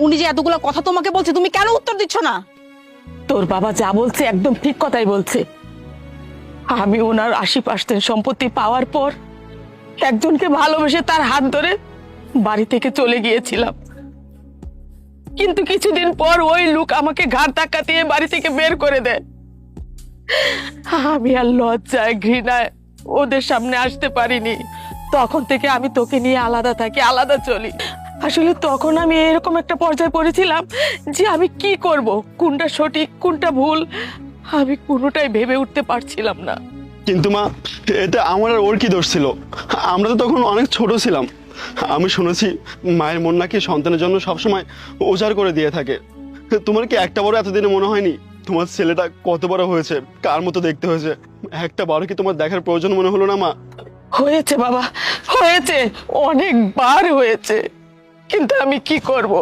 উনি যে এতগুলো কথা তোমাকে বলছে, তুমি কেন উত্তর দিচ্ছ না? তোর বাবা যা বলছে একদম ঠিক কথাই বলছে। আমি ওনার 80% সম্পত্তি পাওয়ার পর একজনকে ভালোবেসে তার হাত ধরে বাড়ি থেকে চলে গিয়েছিলাম, কিন্তু কিছুদিন পর ওই লোক আমাকে ঘাড় ধাক্কা দিয়ে বাড়ি থেকে বের করে দেয়। আমি আর লজ্জায় ঘৃণায় ওদের সামনে আসতে পারিনি। তখন থেকে আমি তোকে নিয়ে আলাদা থাকি, আলাদা চলি। আসলে তখন আমি এরকম একটা পর্যায়ে পড়েছিলাম যে আমি কি করব, কোনটা সঠিক কোনটা ভুল আমি কোনোটাই ভেবে উঠতে পারছিলাম না। কিন্তু মা, এটা আমার আর ওর কি দোষ ছিল? আমরা তো তখন অনেক ছোট ছিলাম। আমি শুনেছি মায়ের মন নাকি সন্তানের জন্য সবসময় উজাড় করে দিয়ে থাকে। তোমার কি একটা বড় এতদিনে মনে হয়নি তোমার ছেলেটা কত বড় হয়েছে, কার মতো দেখতে হয়েছে? একটা বারো কি তোমার দেখার প্রয়োজন মনে হলো না মা? হয়েছে বাবা, হয়েছে, অনেকবার হয়েছে, কিন্তু আমি কি করব?